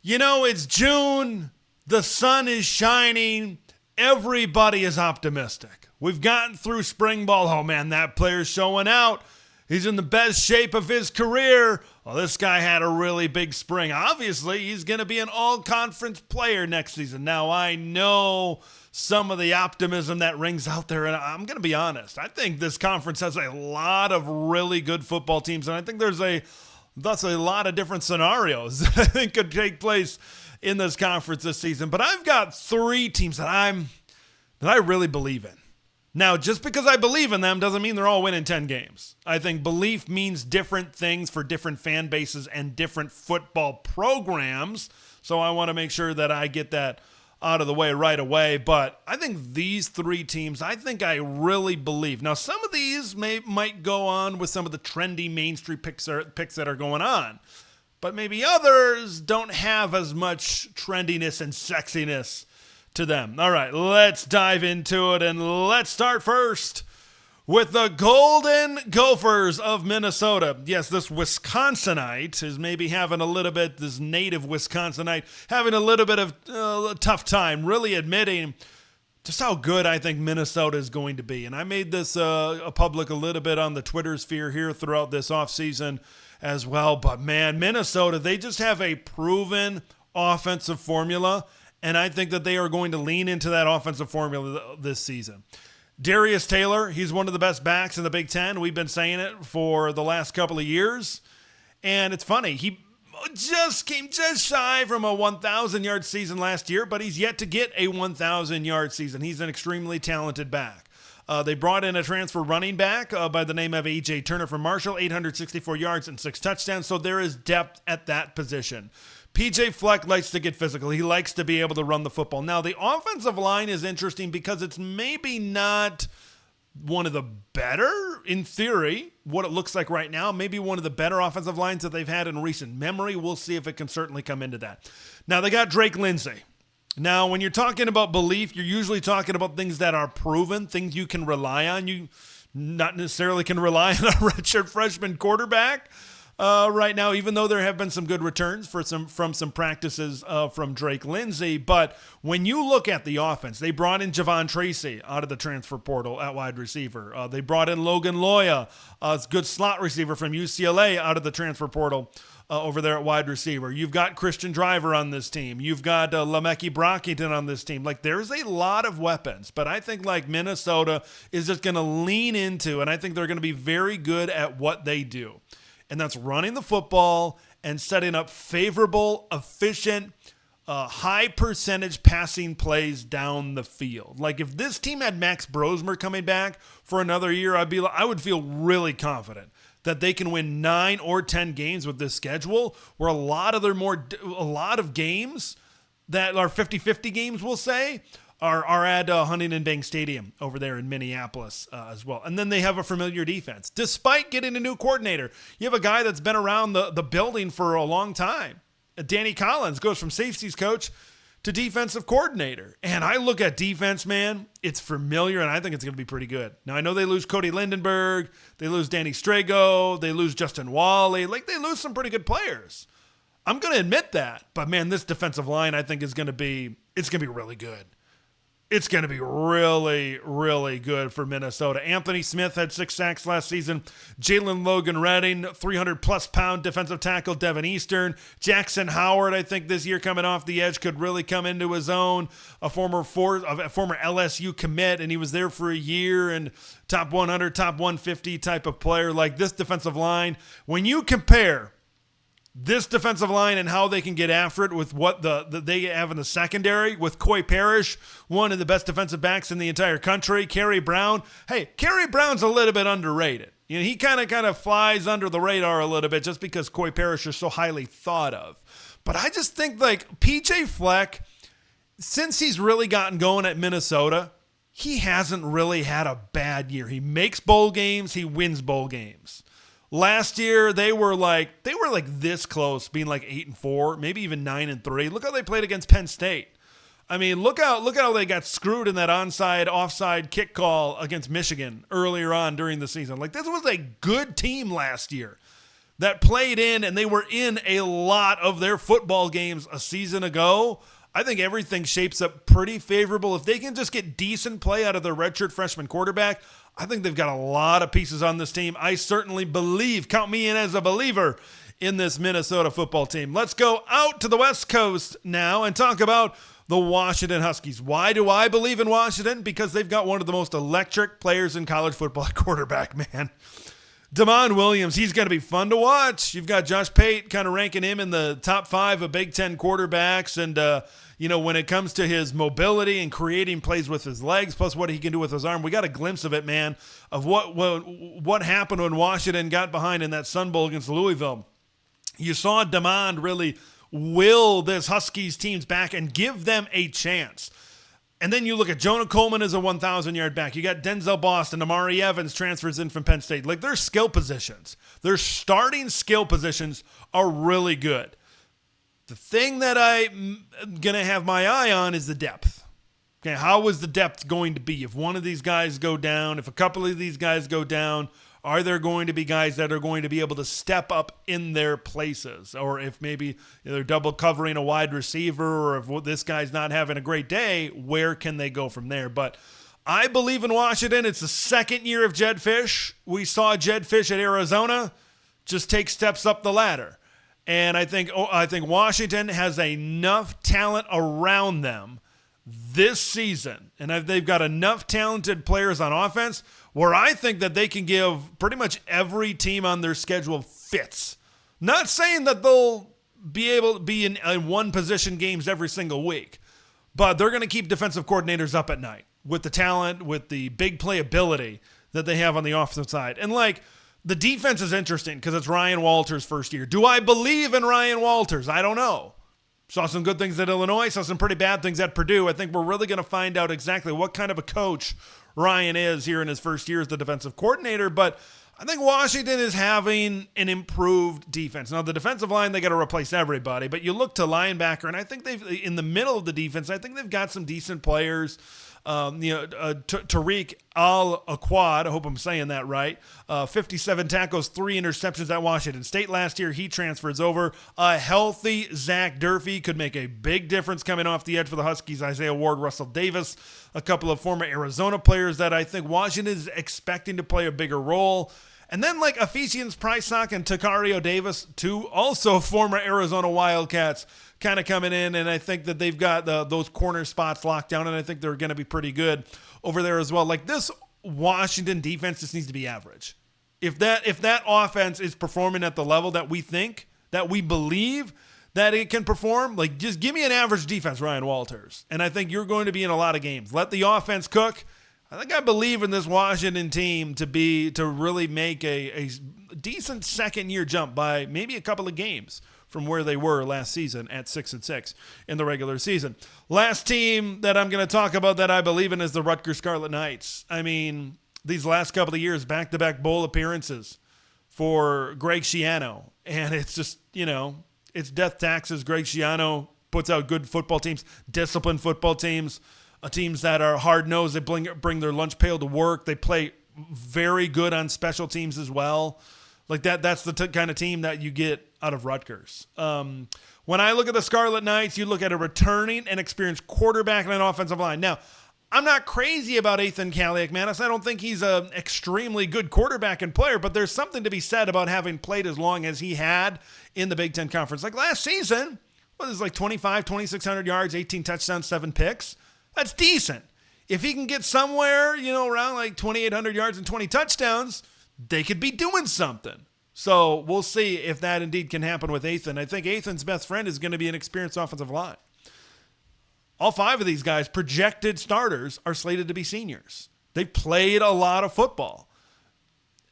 It's June. The sun is shining. Everybody is optimistic. We've gotten through spring ball. Oh, man, that player's showing out. He's in the best shape of his career. Well, this guy had a really big spring. Obviously, he's going to be an all-conference player next season. Now, I know some of the optimism that rings out there, and I'm going to be honest. I think this conference has a lot of really good football teams, and I think there's a lot of different scenarios that I think could take place in this conference this season. But I've got three teams that I really believe in. Now, just because I believe in them doesn't mean they're all winning 10 games. I think belief means different things for different fan bases and different football programs. So I want to make sure that I get that out of the way right away. But I think these three teams, I really believe. Now, some of these might go on with some of the trendy mainstream picks that are going on. But maybe others don't have as much trendiness and sexiness to them. All right, let's dive into it, and let's start first with the Golden Gophers of Minnesota. Yes, this Wisconsinite is maybe having a little bit, this native Wisconsinite, having a little bit of a tough time really admitting just how good I think Minnesota is going to be. And I made this public a little bit on the Twitter sphere here throughout this offseason as well. But man, Minnesota, they just have a proven offensive formula. And I think that they are going to lean into that offensive formula this season. Darius Taylor, he's one of the best backs in the Big Ten. We've been saying it for the last couple of years. And it's funny, he just came just shy from a 1,000-yard season last year, but he's yet to get a 1,000-yard season. He's an extremely talented back. They brought in a transfer running back by the name of A.J. Turner from Marshall, 864 yards and 6 touchdowns. So there is depth at that position. P.J. Fleck likes to get physical. He likes to be able to run the football. Now, the offensive line is interesting because it's maybe not one of the better, in theory, what it looks like right now. Maybe one of the better offensive lines that they've had in recent memory. We'll see if it can certainly come into that. Now, they got Drake Lindsay. Now, when you're talking about belief, you're usually talking about things that are proven, things you can rely on. You not necessarily can rely on a redshirt freshman quarterback right now, even though there have been some good returns from some practices from Drake Lindsay. But when you look at the offense, they brought in Javon Tracy out of the transfer portal at wide receiver. They brought in Logan Loya, a good slot receiver from UCLA out of the transfer portal. Over there at wide receiver. You've got Christian Driver on this team. You've got Lamecki Brockington on this team. Like, there's a lot of weapons, but I think like Minnesota is just going to lean into, and I think they're going to be very good at what they do. And that's running the football and setting up favorable, efficient, high percentage passing plays down the field. Like, if this team had Max Brosmer coming back for another year, I would feel really confident that they can win 9 or 10 games with this schedule, where a lot of games that are 50-50 games, we'll say, are at Huntington Bank Stadium over there in Minneapolis as well. And then they have a familiar defense. Despite getting a new coordinator, you have a guy that's been around the building for a long time. Danny Collins goes from safeties coach to defensive coordinator. And I look at defense, man, it's familiar, and I think it's going to be pretty good. Now, I know they lose Cody Lindenberg, they lose Danny Strago, they lose Justin Wally. Like, they lose some pretty good players. I'm going to admit that. But, man, this defensive line, I think, is going to be really good. It's going to be really, really good for Minnesota. Anthony Smith had 6 sacks last season. Jalen Logan Redding, 300-plus pound defensive tackle. Devin Eastern. Jackson Howard, I think this year coming off the edge, could really come into his own. A former LSU commit, and he was there for a year, and top 100, top 150 type of player. Like, this defensive line, when you compare this defensive line and how they can get after it with what they have in the secondary with Coy Parrish, one of the best defensive backs in the entire country. Kerry Brown. Hey, Kerry Brown's a little bit underrated. You know, he kind of flies under the radar a little bit just because Coy Parrish is so highly thought of. But I just think like PJ Fleck, since he's really gotten going at Minnesota, he hasn't really had a bad year. He makes bowl games, he wins bowl games. Last year, they were like this close, being like 8-4, maybe even 9-3. Look how they played against Penn State. I mean, look how they got screwed in that offside kick call against Michigan earlier on during the season. Like, this was a good team last year. that played in, and they were in a lot of their football games a season ago, I think everything shapes up pretty favorable. If they can just get decent play out of their redshirt freshman quarterback, I think they've got a lot of pieces on this team. I certainly believe, count me in as a believer, in this Minnesota football team. Let's go out to the West Coast now and talk about the Washington Huskies. Why do I believe in Washington? Because they've got one of the most electric players in college football at quarterback, man. Damon Williams, he's going to be fun to watch. You've got Josh Pate kind of ranking him in the top 5 of Big Ten quarterbacks. And, when it comes to his mobility and creating plays with his legs, plus what he can do with his arm, we got a glimpse of it, man, of what happened when Washington got behind in that Sun Bowl against Louisville. You saw Damon really will this Huskies teams back and give them a chance. And then you look at Jonah Coleman as a 1,000-yard back. You got Denzel Boston, Amari Evans transfers in from Penn State. Like, their skill positions, their starting skill positions are really good. The thing that I'm going to have my eye on is the depth. Okay, how is the depth going to be? If one of these guys go down, if a couple of these guys go down, are there going to be guys that are going to be able to step up in their places? Or if maybe they're double covering a wide receiver, or if this guy's not having a great day, where can they go from there? But I believe in Washington. It's the second year of Jedd Fisch. We saw Jedd Fisch at Arizona just take steps up the ladder. And I think Washington has enough talent around them this season, and they've got enough talented players on offense where I think that they can give pretty much every team on their schedule fits. Not saying that they'll be able to be in one position games every single week, but they're going to keep defensive coordinators up at night with the talent, with the big playability that they have on the offensive side. And the defense is interesting because it's Ryan Walters' first year. Do I believe in Ryan Walters? I don't know. Saw some good things at Illinois, saw some pretty bad things at Purdue. I think we're really going to find out exactly what kind of a coach Ryan is here in his first year as the defensive coordinator. But I think Washington is having an improved defense. Now, the defensive line, they got to replace everybody. But you look to linebacker, and I think in the middle of the defense, I think they've got some decent players. Tariq Al-Aquad, I hope I'm saying that right, 57 tackles, 3 interceptions at Washington State last year. He transfers over. A healthy Zach Durfee could make a big difference coming off the edge for the Huskies. Isaiah Ward, Russell Davis, a couple of former Arizona players that I think Washington is expecting to play a bigger role. And then Ephesians Prysock and Takario Davis, 2 also former Arizona Wildcats, kind of coming in, and I think that they've got those corner spots locked down, and I think they're going to be pretty good over there as well. This Washington defense just needs to be average. If that offense is performing at the level that we think, that we believe that it can perform, just give me an average defense, Ryan Walters, and I think you're going to be in a lot of games. Let the offense cook. I believe in this Washington team to really make a decent second-year jump by maybe a couple of games from where they were last season at 6-6 in the regular season. Last team that I'm going to talk about that I believe in is the Rutgers Scarlet Knights. I mean, these last couple of years, back-to-back bowl appearances for Greg Schiano. And it's just, it's death taxes. Greg Schiano puts out good football teams, disciplined football teams, teams that are hard-nosed. They bring their lunch pail to work. They play very good on special teams as well. That's the kind of team that you get out of Rutgers. When I look at the Scarlet Knights, you look at a returning and experienced quarterback and an offensive line. Now, I'm not crazy about Ethan Kaliakmanis. I don't think he's an extremely good quarterback and player, but there's something to be said about having played as long as he had in the Big Ten Conference. Last season, what is 2,600 yards, 18 touchdowns, 7 picks. That's decent. If he can get somewhere, around 2,800 yards and 20 touchdowns, they could be doing something. So we'll see if that indeed can happen with Ethan. I think Ethan's best friend is going to be an experienced offensive line. All 5 of these guys, projected starters, are slated to be seniors. They've played a lot of football.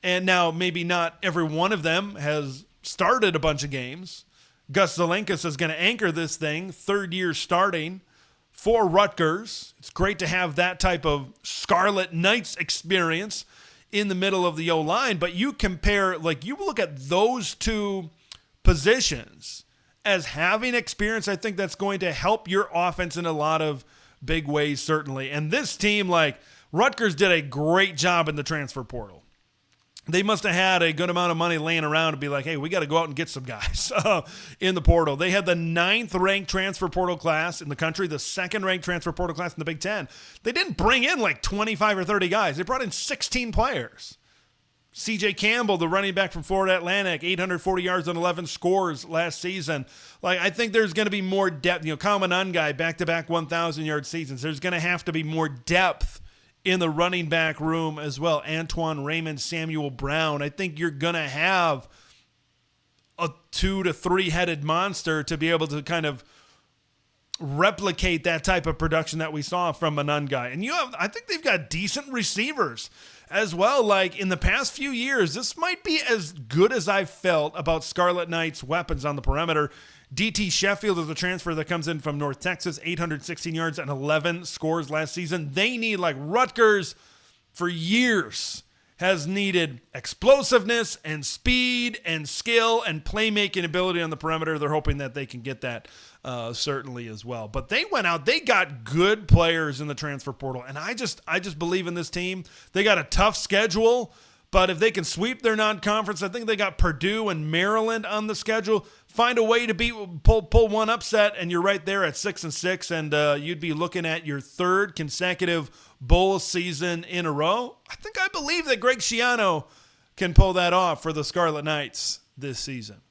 And now maybe not every one of them has started a bunch of games. Gus Zelenkus is going to anchor this thing, 3rd year starting for Rutgers. It's great to have that type of Scarlet Knights experience in the middle of the O-line, but you compare, you look at those 2 positions as having experience. I think that's going to help your offense in a lot of big ways, certainly. And this team, Rutgers did a great job in the transfer portal. they must have had a good amount of money laying around to be like, hey, we got to go out and get some guys in the portal. They had the 9th-ranked transfer portal class in the country, the 2nd-ranked transfer portal class in the Big Ten. They didn't bring in like 25 or 30 guys. They brought in 16 players. C.J. Campbell, the running back from Florida Atlantic, 840 yards and 11 scores last season. Like, I think there's going to be more depth. Common guy, back-to-back 1,000-yard seasons. There's going to have to be more depth in the running back room as well. Antoine Raymond, Samuel Brown. I think you're going to have a 2 to 3-headed monster to be able to kind of replicate that type of production that we saw from Anungai. And I think they've got decent receivers as well. Like in the past few years, this might be as good as I've felt about Scarlet Knights' weapons on the perimeter. DT Sheffield is a transfer that comes in from North Texas, 816 yards and 11 scores last season. They need, like Rutgers for years has needed explosiveness and speed and skill and playmaking ability on the perimeter. They're hoping that they can get that certainly as well. But they went out, they got good players in the transfer portal. And I just believe in this team. They got a tough schedule, but if they can sweep their non-conference, I think they got Purdue and Maryland on the schedule. Find a way to pull one upset, and you're right there at 6-6, and you'd be looking at your 3rd consecutive bowl season in a row. I believe that Greg Schiano can pull that off for the Scarlet Knights this season.